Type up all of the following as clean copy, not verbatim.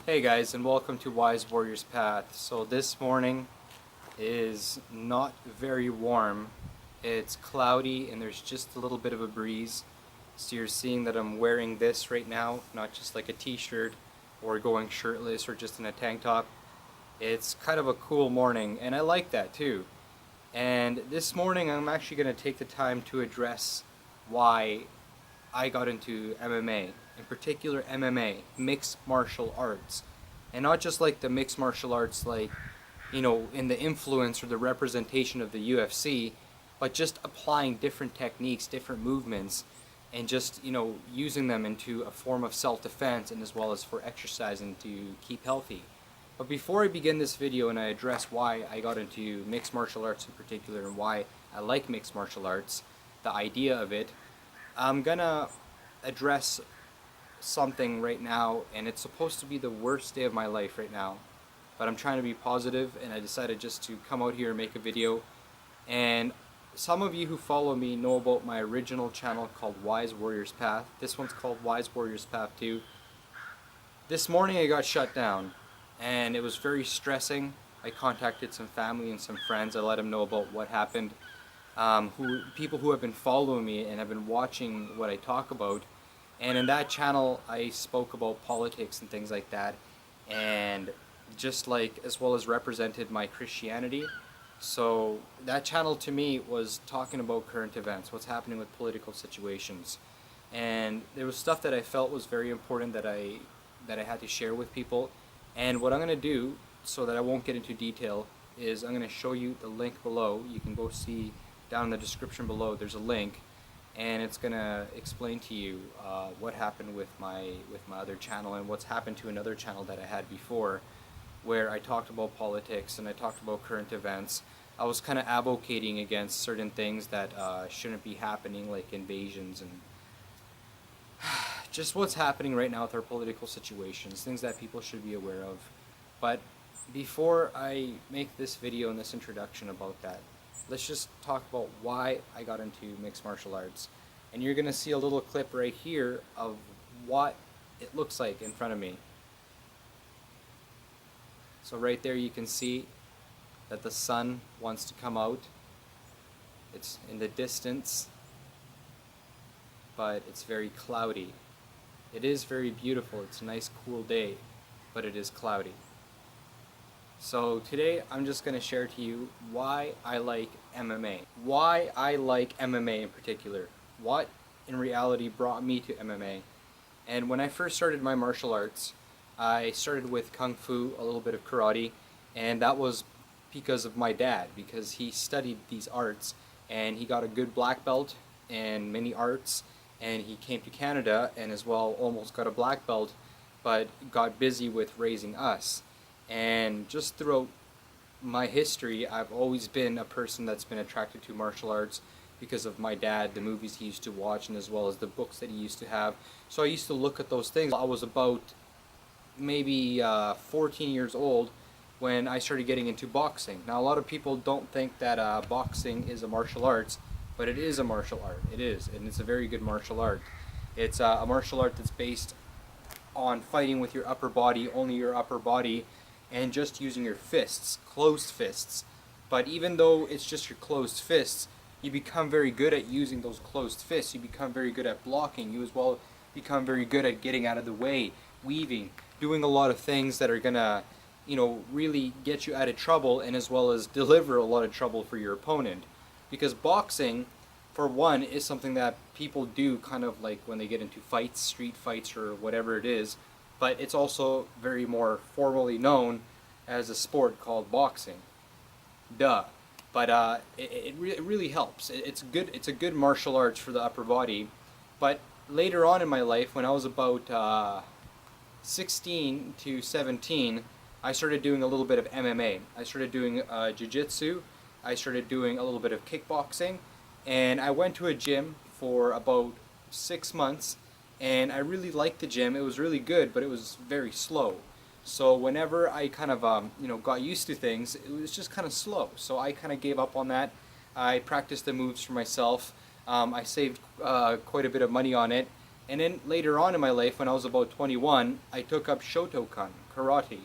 Hey guys, and welcome to Wise Warrior's Path. So this morning is not very warm. It's cloudy and there's just a little bit of a breeze. So you're seeing that I'm wearing this right now, not just like a t-shirt or going shirtless or just in a tank top. It's kind of a cool morning and I like that too. And this morning I'm actually going to take the time to address why I got into MMA, in particular MMA, mixed martial arts. And not just like the mixed martial arts like, you know, in the influence or the representation of the UFC, but just applying different techniques, different movements, and just, you know, using them into a form of self-defense and as well as for exercising to keep healthy. But before I begin this video and I address why I got into mixed martial arts in particular and why I like mixed martial arts, the idea of it, I'm gonna address something right now, and it's supposed to be the worst day of my life right now, but I'm trying to be positive and I decided just to come out here and make a video. And some of you who follow me know about my original channel called Wise Warrior's Path. This one's called Wise Warrior's Path 2. This morning I got shut down and it was very stressing. I contacted some family and some friends. I let them know about what happened. People who have been following me and have been watching what I talk about. And in that channel I spoke about politics and things like that, and just like as well as represented my Christianity. So that channel to me was talking about current events, what's happening with political situations. And there was stuff that I felt was very important that I had to share with people. And what I'm going to do, so that I won't get into detail, is I'm going to show you the link below. You can go see down in the description below, there's a link, and it's going to explain to you what happened with my other channel and what's happened to another channel that I had before, where I talked about politics and I talked about current events. I was kind of advocating against certain things that shouldn't be happening, like invasions and just what's happening right now with our political situations, things that people should be aware of. But before I make this video and this introduction about that, let's just talk about why I got into mixed martial arts. And you're going to see a little clip right here of what it looks like in front of me. So right there you can see that the sun wants to come out. It's in the distance, but it's very cloudy. It is very beautiful. It's a nice cool day, but it is cloudy. So today I'm just going to share to you why I like MMA. Why I like MMA in particular. What in reality brought me to MMA. And when I first started my martial arts, I started with Kung Fu, a little bit of karate, and that was because of my dad, because he studied these arts and he got a good black belt in many arts, and he came to Canada and as well almost got a black belt, but got busy with raising us. And just throughout my history, I've always been a person that's been attracted to martial arts because of my dad, the movies he used to watch, and as well as the books that he used to have. So I used to look at those things. I was about maybe 14 years old when I started getting into boxing. Now, a lot of people don't think that boxing is a martial arts, but it is a martial art. It is, and it's a very good martial art. It's a martial art that's based on fighting with your upper body, only your upper body, and just using your fists, closed fists. But even though it's just your closed fists, you become very good at using those closed fists. You become very good at blocking. You as well become very good at getting out of the way, weaving, doing a lot of things that are gonna, really get you out of trouble, and as well as deliver a lot of trouble for your opponent. Because boxing, for one, is something that people do kind of like when they get into fights, street fights or whatever it is, but it's also very more formally known as a sport called boxing. Duh. But it really helps. It's good. It's a good martial arts for the upper body. But later on in my life, when I was about 16 to 17, I started doing a little bit of MMA. I started doing jiu-jitsu. I started doing a little bit of kickboxing, and I went to a gym for about 6 months, and I really liked the gym. It was really good, but it was very slow. So whenever I kind of got used to things, it was just kind of slow. So I kind of gave up on that. I practiced the moves for myself. I saved quite a bit of money on it. And then later on in my life, when I was about 21, I took up Shotokan, karate.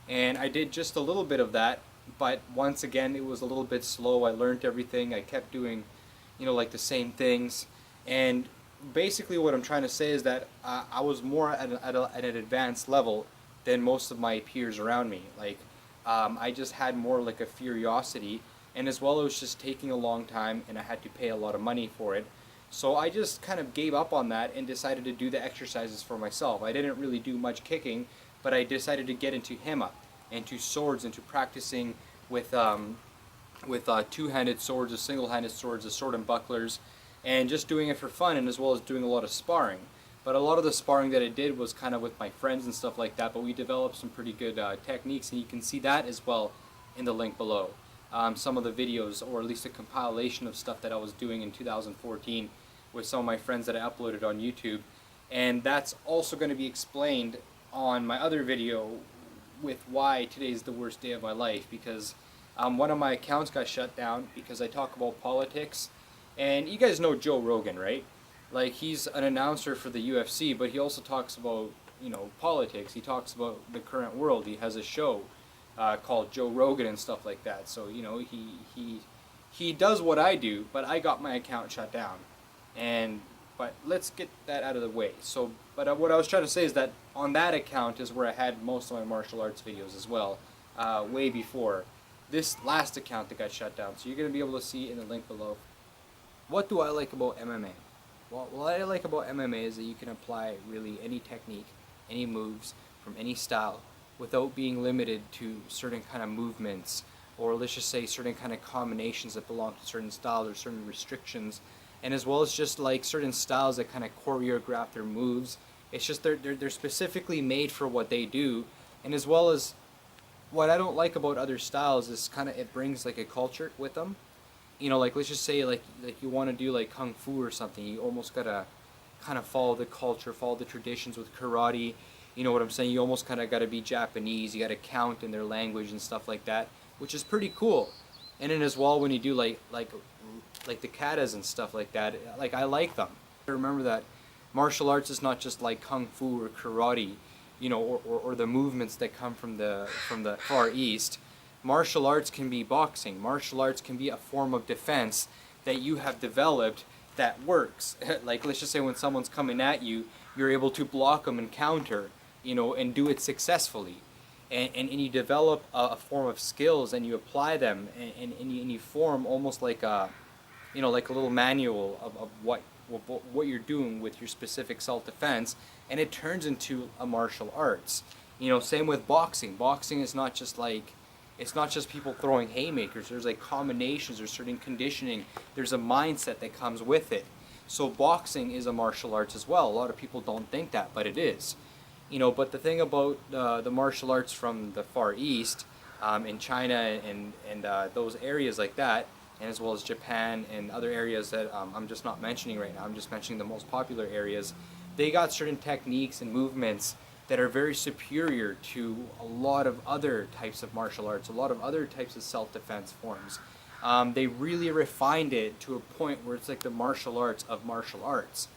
And I did just a little bit of that, but once again, it was a little bit slow. I learned everything. I kept doing, like the same things. And basically what I'm trying to say is that I was more at an advanced level than most of my peers around me. Like, I just had more like a curiosity, and as well, it was just taking a long time, and I had to pay a lot of money for it. So I just kind of gave up on that and decided to do the exercises for myself. I didn't really do much kicking, but I decided to get into HEMA, into swords, into practicing with two-handed swords, a single-handed swords, a sword and bucklers, and just doing it for fun, and as well as doing a lot of sparring. But a lot of the sparring that I did was kind of with my friends and stuff like that, but we developed some pretty good techniques, and you can see that as well in the link below. Some of the videos, or at least a compilation of stuff that I was doing in 2014 with some of my friends that I uploaded on YouTube. And that's also going to be explained on my other video with why today's the worst day of my life, because one of my accounts got shut down because I talk about politics. And you guys know Joe Rogan, right? Like, he's an announcer for the UFC, but he also talks about, politics. He talks about the current world. He has a show called Joe Rogan and stuff like that. So, he does what I do, but I got my account shut down. But let's get that out of the way. So, but what I was trying to say is that on that account is where I had most of my martial arts videos as well, way before this last account that got shut down. So you're going to be able to see in the link below. What do I like about MMA? Well, what I like about MMA is that you can apply really any technique, any moves, from any style, without being limited to certain kind of movements, or let's just say certain kind of combinations that belong to certain styles or certain restrictions, and as well as just like certain styles that kind of choreograph their moves. It's just they're specifically made for what they do, and as well as what I don't like about other styles is kind of it brings like a culture with them. Like let's just say like you want to do like kung fu or something, you almost gotta kind of follow the culture, follow the traditions. With karate, you know what I'm saying, you almost kind of gotta be Japanese, you gotta count in their language and stuff like that, which is pretty cool. And then as well, when you do like the katas and stuff like that, like I like them. Remember that martial arts is not just like kung fu or karate, or the movements that come from the Far East. Martial arts can be boxing. Martial arts can be a form of defense that you have developed that works. Like, let's just say when someone's coming at you, you're able to block them and counter, and do it successfully. And you develop a form of skills, and you apply them, and you form almost like a, like a little manual of what you're doing with your specific self-defense, and it turns into a martial arts. Same with boxing. Boxing is not just like, it's not just people throwing haymakers. There's like combinations, there's certain conditioning, there's a mindset that comes with it. So boxing is a martial arts as well. A lot of people don't think that, but it is. But the thing about the martial arts from the Far East in China and those areas like that, and as well as Japan and other areas that I'm just not mentioning right now. I'm just mentioning the most popular areas. They got certain techniques and movements that are very superior to a lot of other types of martial arts, a lot of other types of self-defense forms. They really refined it to a point where it's like the martial arts of martial arts.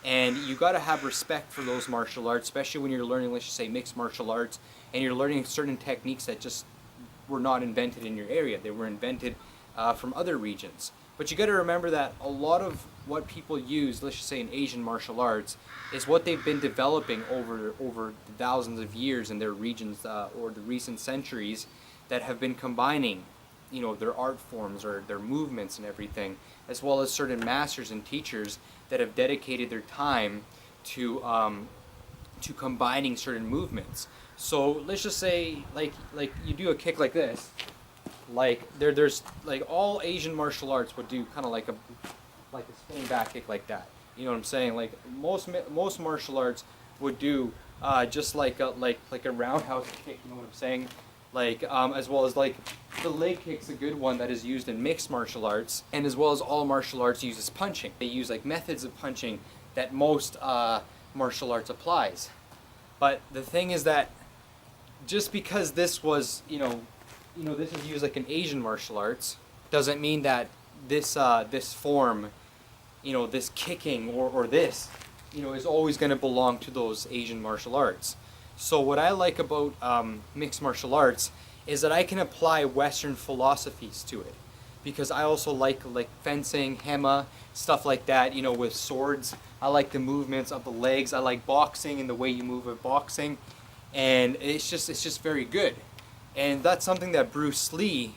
And you got to have respect for those martial arts, especially when you're learning, let's just say, mixed martial arts, and you're learning certain techniques that just were not invented in your area. They were invented from other regions. But you got to remember that a lot of what people use, let's just say in Asian martial arts, is what they've been developing over thousands of years in their regions or the recent centuries that have been combining, their art forms or their movements and everything, as well as certain masters and teachers that have dedicated their time to combining certain movements. So let's just say like you do a kick like this, like there's like all Asian martial arts would do kind of like a spinning back kick like that. You know what I'm saying? Like most martial arts would do just like a roundhouse kick. You know what I'm saying? Like as well as like the leg kick's a good one that is used in mixed martial arts, and as well as all martial arts uses punching. They use like methods of punching that most martial arts applies. But the thing is that just because this was, this is used like in Asian martial arts, doesn't mean that this form, this kicking or this, is always going to belong to those Asian martial arts. So what I like about mixed martial arts is that I can apply Western philosophies to it, because I also like fencing, hema, stuff like that. With swords, I like the movements of the legs. I like boxing and the way you move with boxing, and it's just very good. And that's something that Bruce Lee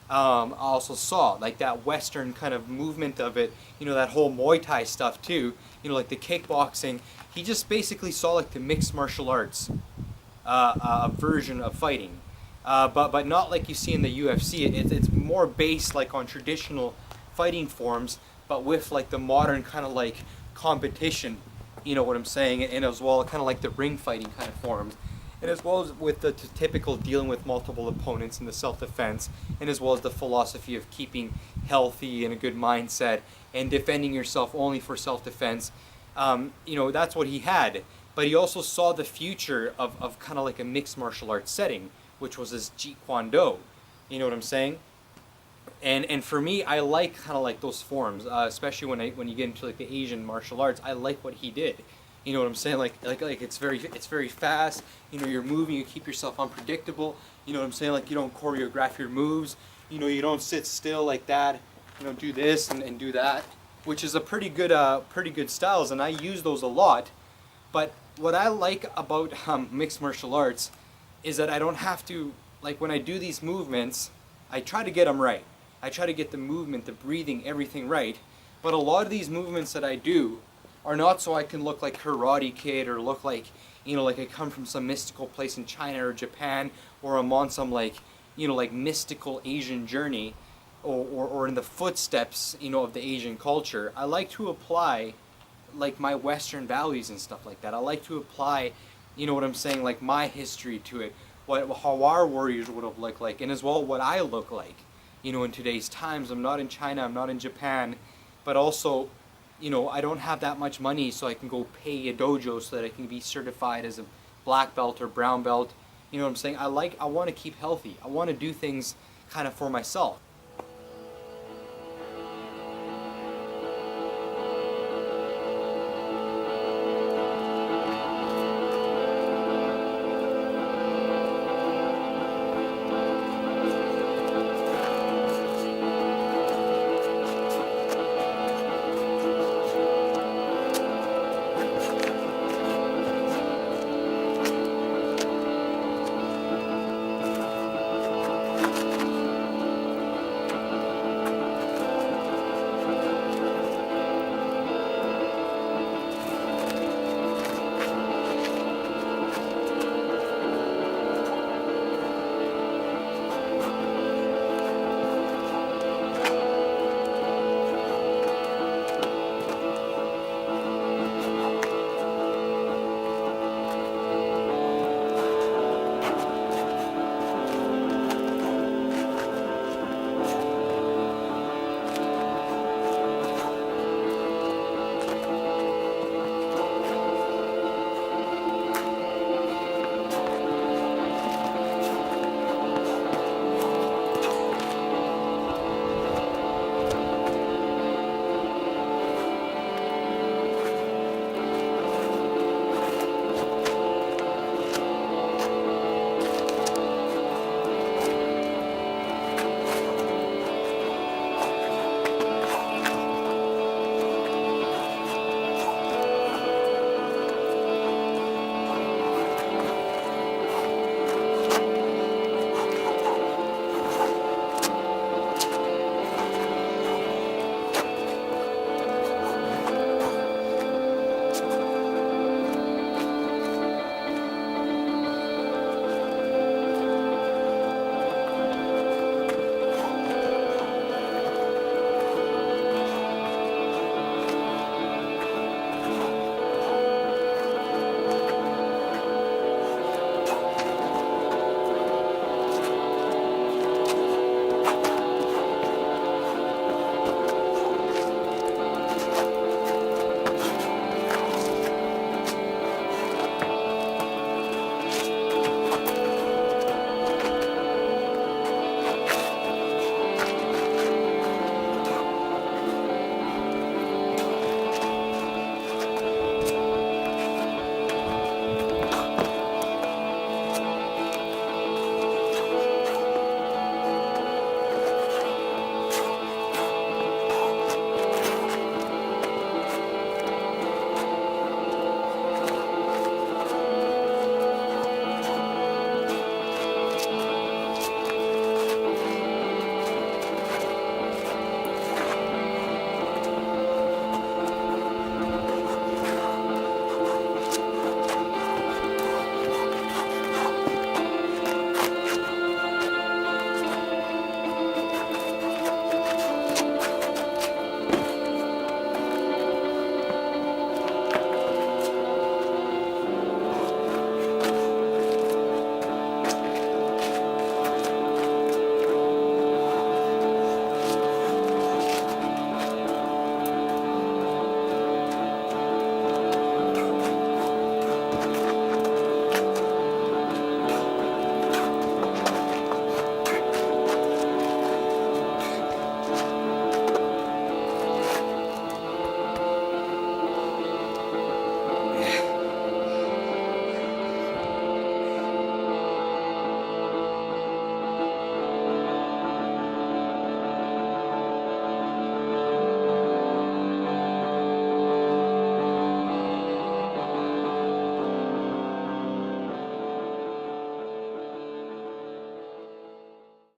also saw, like that Western kind of movement of it. That whole Muay Thai stuff too. Like the kickboxing. He just basically saw like the mixed martial arts version of fighting. But not like you see in the UFC. It's more based like on traditional fighting forms, but with like the modern kind of like competition, you know what I'm saying, and as well kind of like the ring fighting kind of forms, and as well as with the typical dealing with multiple opponents in the self-defense, and as well as the philosophy of keeping healthy and a good mindset and defending yourself only for self-defense. That's what he had. But he also saw the future of kind of like a mixed martial arts setting, which was his Jeet Kune Do. You know what I'm saying? And for me, I like kind of like those forms, especially when you get into like the Asian martial arts. I like what he did. You know what I'm saying? Like it's very fast. You're moving, you keep yourself unpredictable. You know what I'm saying? Like you don't choreograph your moves. You don't sit still like that. Do this and do that, which is a pretty good styles, and I use those a lot. But what I like about mixed martial arts is that I don't have to, like when I do these movements, I try to get them right. I try to get the movement, the breathing, everything right. But a lot of these movements that I do are not so I can look like Karate Kid or look like, like I come from some mystical place in China or Japan, or I'm on some like mystical Asian journey, or in the footsteps, of the Asian culture. I like to apply like my Western values and stuff like that. I like to apply, what I'm saying, like my history to it, how our warriors would have looked like, and as well what I look like, in today's times. I'm not in China, I'm not in Japan, but also, I don't have that much money so I can go pay a dojo so that I can be certified as a black belt or brown belt. You know what I'm saying? I want to keep healthy. I want to do things kind of for myself.